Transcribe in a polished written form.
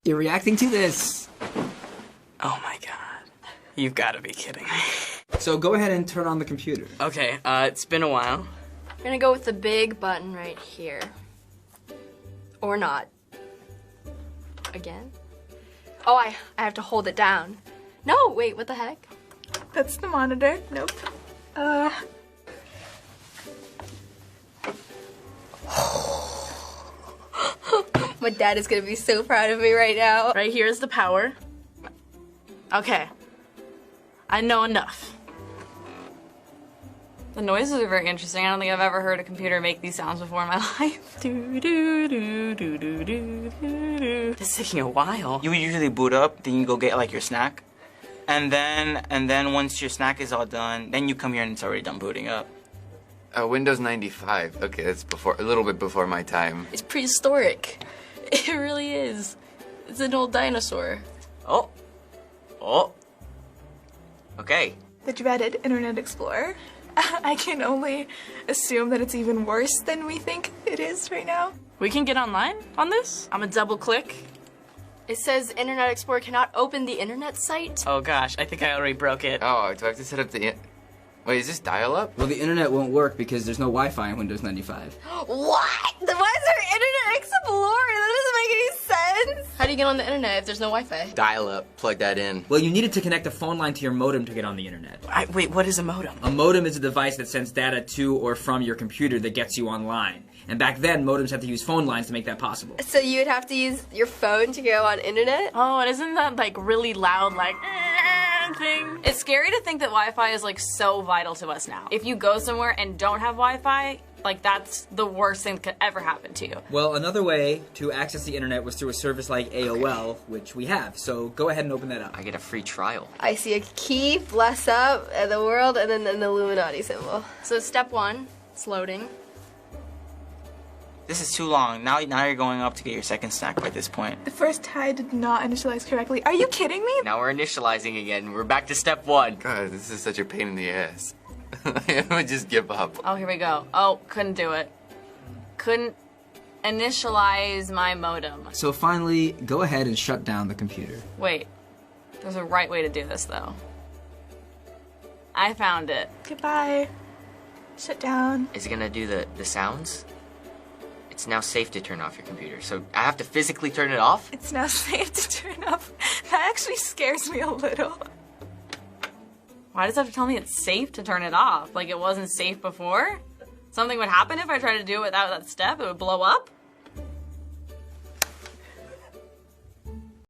You're reacting to this. Oh my god. You've got to be kidding me. So go ahead and turn on the computer. Okay, it's been a while. We're gonna go with the big button right here. Or not. Again? Oh, I have to hold it down. No, wait, what the heck? That's the monitor. Nope. My dad is gonna be so proud of me right now. Right here's the power. Okay. I know enough. The noises are very interesting. I don't think I've ever heard a computer make these sounds before in my life. Do, do, do, do, do, do, do. This is taking a while. You would usually boot up, then you go get like your snack. And then once your snack is all done, then you come here and it's already done booting up. Windows 95. Okay, that's a little bit before my time. It's prehistoric. It really is. It's an old dinosaur. Oh. Oh. Okay. The dreaded Internet Explorer. I can only assume that it's even worse than we think it is right now. We can get online on this? I'm gonna double click. It says Internet Explorer cannot open the internet site. Oh gosh, I think I already broke it. Oh, do I have to set up the... Wait, is this dial-up? Well, the internet won't work because there's no Wi-Fi in Windows 95. What? Why is there Internet Explorer? That doesn't make any sense. How do you get on the internet if there's no Wi-Fi? Dial-up. Plug that in. Well, you needed to connect a phone line to your modem to get on the internet. Wait, what is a modem? A modem is a device that sends data to or from your computer that gets you online. And back then, modems had to use phone lines to make that possible. So you would have to use your phone to go on internet? Oh, and isn't that like really loud, like thing? It's scary to think that Wi-Fi is like so vital to us now. If you go somewhere and don't have Wi-Fi, like that's the worst thing that could ever happen to you. Well, another way to access the internet was through a service like AOL, which we have. So go ahead and open that up. I get a free trial. I see a key, bless up, and the world, and then an Illuminati symbol. So step one, it's loading. This is too long. Now you're going up to get your second snack by this point. The first tie did not initialize correctly. Are you kidding me? Now we're initializing again. We're back to step one. God, this is such a pain in the ass. I would just give up. Oh, here we go. Oh, couldn't do it. Couldn't initialize my modem. So finally, go ahead and shut down the computer. Wait, there's a right way to do this though. I found it. Goodbye. Shut down. Is it gonna do the sounds? It's now safe to turn off your computer, so I have to physically turn it off? It's now safe to turn off. That actually scares me a little. Why does it have to tell me it's safe to turn it off? Like it wasn't safe before? Something would happen if I tried to do it without that step? It would blow up?